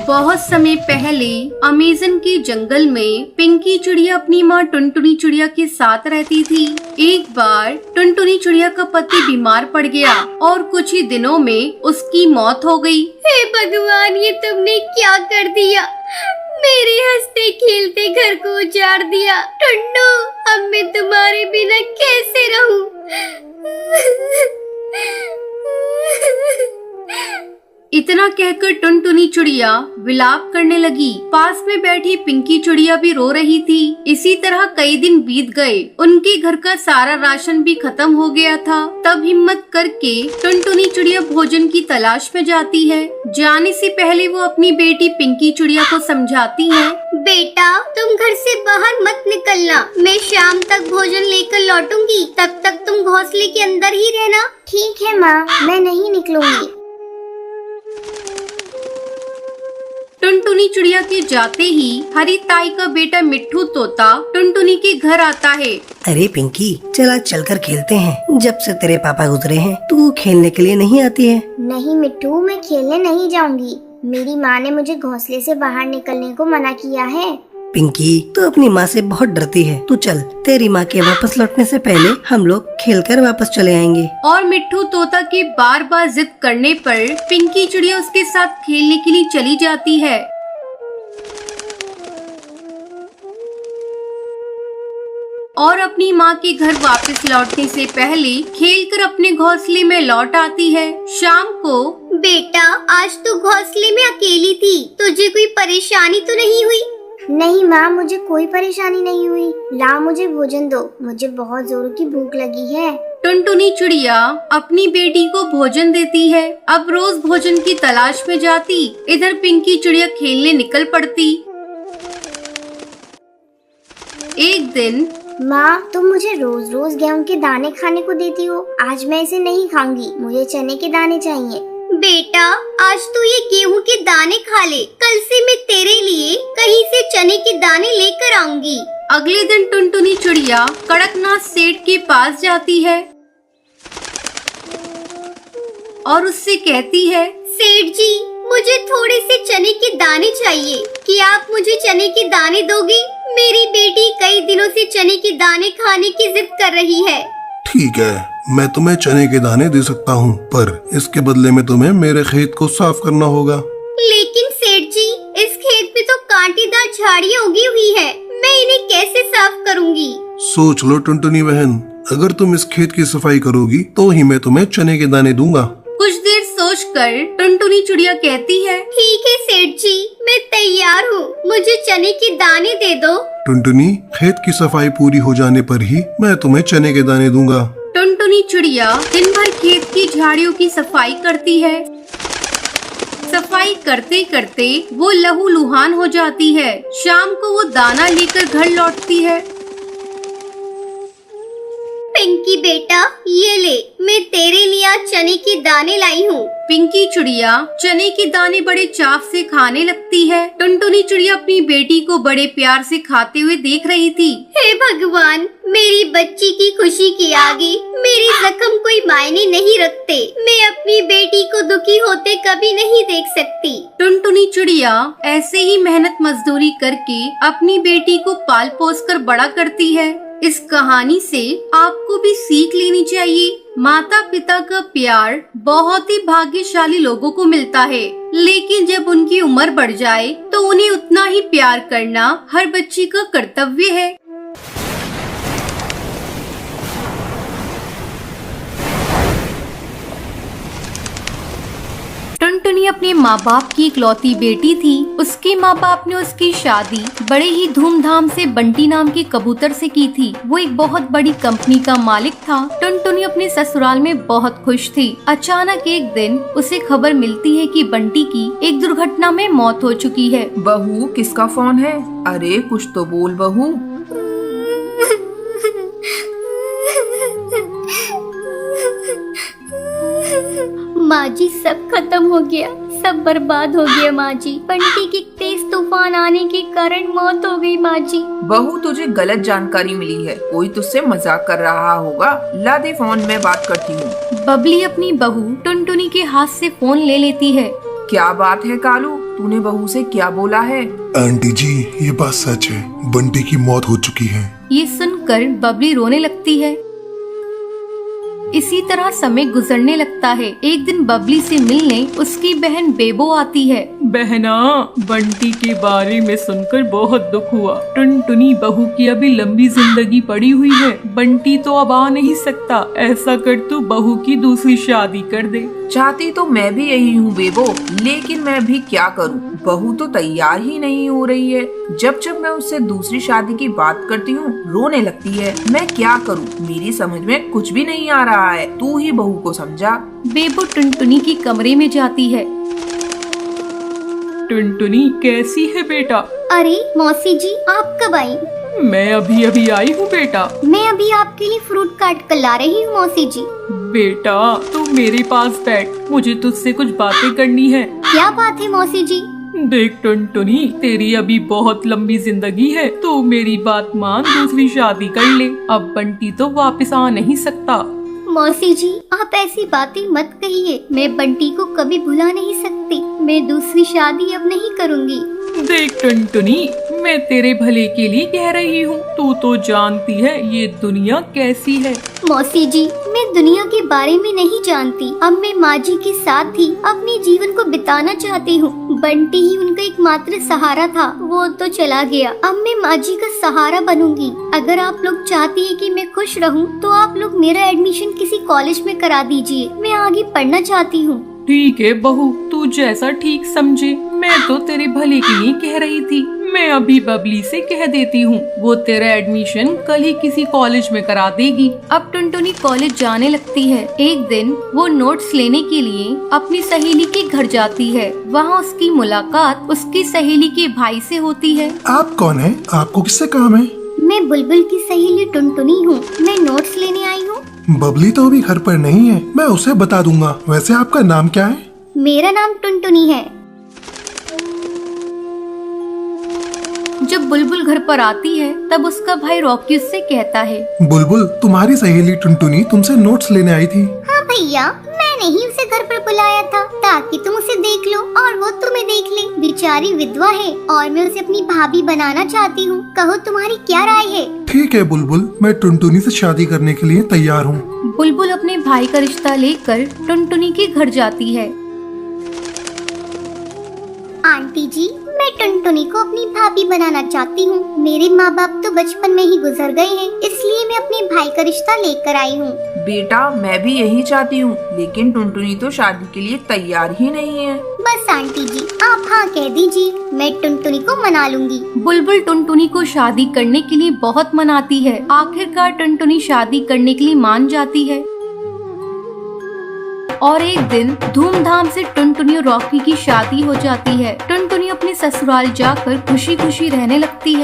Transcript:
बहुत समय पहले अमेज़न के जंगल में पिंकी चिड़िया अपनी माँ टुनटुनी चिड़िया के साथ रहती थी। एक बार टुनटुनी चिड़िया का पति बीमार पड़ गया और कुछ ही दिनों में उसकी मौत हो गई। हे भगवान, ये तुमने क्या कर दिया? मेरे हंसते खेलते घर को उजाड़ दिया। टुन्नू, अब मैं तुम्हारे बिना कैसे रहूं? इतना कहकर टुनटुनी चिड़िया विलाप करने लगी। पास में बैठी पिंकी चिड़िया भी रो रही थी। इसी तरह कई दिन बीत गए। उनके घर का सारा राशन भी खत्म हो गया था। तब हिम्मत करके टुनटुनी चिड़िया भोजन की तलाश में जाती है। जाने से पहले वो अपनी बेटी पिंकी चिड़िया को समझाती है। बेटा, तुम घर से बाहर मत निकलना। मैं शाम तक भोजन लेकर लौटूंगी। तब तक तुम घोंसले के अंदर ही रहना। ठीक है माँ, मैं नहीं निकलूंगी। टुनटुनी चिड़िया के जाते ही हरी ताई का बेटा मिट्ठू तोता टुनटुनी के घर आता है। अरे पिंकी, चल आज चलकर खेलते हैं। जब से तेरे पापा गुजरे हैं तू खेलने के लिए नहीं आती है। नहीं मिट्ठू, मैं खेलने नहीं जाऊंगी। मेरी माँ ने मुझे घोंसले से बाहर निकलने को मना किया है। पिंकी, तू अपनी माँ से बहुत डरती है। तू चल, तेरी माँ के वापस लौटने से पहले हम लोग खेलकर वापस चले आएंगे। और मिट्ठू तोता के बार बार जिद करने पर पिंकी चिड़िया उसके साथ खेलने के लिए चली जाती है। और अपनी माँ के घर वापस लौटने से पहले खेलकर अपने घोंसले में लौट आती है। शाम को, बेटा, आज तू घोंसले में अकेली थी। तुझे कोई परेशानी तो नहीं हुई? नहीं माँ, मुझे कोई परेशानी नहीं हुई। लाओ, मुझे भोजन दो। मुझे बहुत जोरों की भूख लगी है। टुनटुनी चिड़िया अपनी बेटी को भोजन देती है। अब रोज भोजन की तलाश में जाती। इधर पिंकी चिड़िया खेलने निकल पड़ती। एक दिन, माँ, तुम मुझे रोज रोज गेहूं के दाने खाने को देती हो। आज मैं इसे नहीं खाऊंगी। मुझे चने के दाने चाहिए। बेटा, आज तू ये गेहूं के दाने खा ले। कल से मैं तेरे लिए कहीं से चने के दाने लेकर आऊंगी। अगले दिन टुनटुनी चिड़िया कड़कनाथ सेठ के पास जाती है और उससे कहती है, सेठ जी, मुझे थोड़े से चने के दाने चाहिए। क्या आप मुझे चने के दाने दोगे? मेरी बेटी कई दिनों से चने के दाने खाने की जिद कर रही है। ठीक है, मैं तुम्हें चने के दाने दे सकता हूँ, पर इसके बदले में तुम्हें मेरे खेत को साफ करना होगा। लेकिन सेठ जी, इस खेत में तो कांटेदार झाड़ियाँ उगी हुई है। मैं इन्हें कैसे साफ करूँगी? सोच लो टुनटुनी बहन, अगर तुम इस खेत की सफाई करोगी तो ही मैं तुम्हें चने के दाने दूंगा। कुछ देर सोचकर टुनटुनी चिड़िया कहती है, ठीक है सेठ जी, मैं तैयार हूँ। मुझे चने के दाने दे दो। टुनटुनी, खेत की सफाई पूरी हो जाने पर ही मैं तुम्हें चने के दाने दूंगा। टुनटुनी चिड़िया दिन भर खेत की झाड़ियों की सफाई करती है। सफाई करते करते वो लहूलुहान हो जाती है। शाम को वो दाना लेकर घर लौटती है। पिंकी बेटा, ये ले, मैं तेरे लिए आज चने के दाने लाई हूँ। पिंकी चिड़िया चने के दाने बड़े चाव से खाने लगती है। टुनटुनी चिड़िया अपनी बेटी को बड़े प्यार से खाते हुए देख रही थी। हे भगवान, मेरी बच्ची की खुशी के आगे मेरे जख्म कोई मायने नहीं रखते। मैं अपनी बेटी को दुखी होते कभी नहीं देख सकती। टुनटुनी चिड़िया ऐसे ही मेहनत मजदूरी करके अपनी बेटी को पाल पोस कर बड़ा करती है। इस कहानी से आपको भी सीख लेनी चाहिए। माता पिता का प्यार बहुत ही भाग्यशाली लोगों को मिलता है, लेकिन जब उनकी उम्र बढ़ जाए तो उन्हें उतना ही प्यार करना हर बच्ची का कर्तव्य है। टुनटुनी अपने माँ बाप की इकलौती बेटी थी। उसके माँ बाप ने उसकी शादी बड़े ही धूमधाम से बंटी नाम के कबूतर से की थी। वो एक बहुत बड़ी कंपनी का मालिक था। टुनटुनी अपने ससुराल में बहुत खुश थी। अचानक एक दिन उसे खबर मिलती है कि बंटी की एक दुर्घटना में मौत हो चुकी है। बहू, किसका फोन है? अरे कुछ तो बोल बहू। माँ जी, सब खत्म हो गया। सब बर्बाद हो गया माँ जी। बंटी की तेज तूफान आने के कारण मौत हो गई माँ जी। बहू तुझे गलत जानकारी मिली है, कोई तुझसे मजाक कर रहा होगा। ला दे फोन, मैं बात करती हूँ। बबली अपनी बहू टुनटुनी के हाथ से फोन ले लेती है। क्या बात है कालू, तूने बहू से क्या बोला है? आंटी जी ये बात सच है, बंटी की मौत हो चुकी है। ये सुनकर बबली रोने लगती है। इसी तरह समय गुजरने लगता है। एक दिन बबली से मिलने उसकी बहन बेबो आती है। बहना, बंटी के बारे में सुनकर बहुत दुख हुआ। टुनटुनी बहू की अभी लंबी जिंदगी पड़ी हुई है, बंटी तो अब आ नहीं सकता। ऐसा कर तू बहू की दूसरी शादी कर दे। चाहती तो मैं भी यही हूँ बेबो, लेकिन मैं भी क्या करूँ, बहू तो तैयार ही नहीं हो रही है। जब जब मैं उससे दूसरी शादी की बात करती हूँ रोने लगती है। मैं क्या करूँ, मेरी समझ में कुछ भी नहीं आ रहा है। तू ही बहू को समझा। बेबो टुनटुनी के कमरे में जाती है। टुनटुनी कैसी है बेटा? अरे मौसी जी, आप कब आई? मैं अभी अभी आई हूँ बेटा। मैं अभी आपके लिए फ्रूट काट कर ला रही हूँ मौसी जी। बेटा तू मेरे पास बैठ, मुझे तुझसे कुछ बातें करनी है। क्या बात है मौसी जी? देख टुनटुनी, तेरी अभी बहुत लंबी जिंदगी है, तो मेरी बात मान, दूसरी शादी कर ले। अब बंटी तो वापस आ नहीं सकता। मौसी जी, आप ऐसी बातें मत कहिए। मैं बंटी को कभी भुला नहीं सकती। मैं दूसरी शादी अब नहीं करूँगी। देख टुनटुनी, मैं तेरे भले के लिए कह रही हूँ। तू तो जानती है ये दुनिया कैसी है। मौसी जी, मैं दुनिया के बारे में नहीं जानती। अब मैं माँ जी के साथ ही अपने जीवन को बिताना चाहती हूँ। बंटी ही उनका एकमात्र सहारा था, वो तो चला गया। अब मैं माँ जी का सहारा बनूंगी। अगर आप लोग चाहती है कि मैं खुश रहूँ, तो आप लोग मेरा एडमिशन किसी कॉलेज में करा दीजिए। मैं आगे पढ़ना चाहती हूँ। ठीक है बहू, तू जैसा ठीक समझे। मैं तो तेरे भले के लिए कह रही थी। मैं अभी बबली से कह देती हूँ, वो तेरा एडमिशन कल ही किसी कॉलेज में करा देगी। अब टुनटुनी कॉलेज जाने लगती है। एक दिन वो नोट्स लेने के लिए अपनी सहेली के घर जाती है। वहाँ उसकी मुलाकात उसकी सहेली के भाई से होती है। आप कौन है? आपको किससे काम है? मैं बुलबुल की सहेली टुनटुनी हूँ। मैं नोट्स लेने आई हूँ। बबली तो अभी घर पर नहीं है, मैं उसे बता दूंगा। वैसे आपका नाम क्या है? मेरा नाम टुनटुनी है। जब बुलबुल घर पर आती है तब उसका भाई रॉकी उससे कहता है, बुलबुल, तुम्हारी सहेली टुनटुनी तुमसे नोट्स लेने आई थी। हाँ भैया, मैंने ही उसे घर पर बुलाया था ताकि तुम उसे देख लो और वो तुम्हें देख ले। बेचारी विधवा है और मैं उसे अपनी भाभी बनाना चाहती हूँ। कहो तुम्हारी क्या राय है? ठीक है बुलबुल, मैं टुनटुनी से शादी करने के लिए तैयार हूँ। बुलबुल अपने भाई का रिश्ता लेकर टुनटुनी के घर जाती है। आंटी जी, मैं टुनटुनी को अपनी भाभी बनाना चाहती हूँ। मेरे माँ बाप तो बचपन में ही गुजर गए हैं, इसलिए मैं अपने भाई का रिश्ता लेकर आई हूँ। बेटा मैं भी यही चाहती हूँ, लेकिन टुनटुनी तो शादी के लिए तैयार ही नहीं है। बस आंटी जी, आप हाँ कह दीजिए, मैं टुनटुनी को मना लूंगी। बुलबुल टुनटुनी को शादी करने के लिए बहुत मनाती है। आखिरकार टुनटुनी शादी करने के लिए मान जाती है। और एक दिन धूमधाम से टुनटुनी और रॉकी की शादी हो जाती है। टुनटुनी अपने ससुराल जाकर खुशी खुशी रहने लगती है।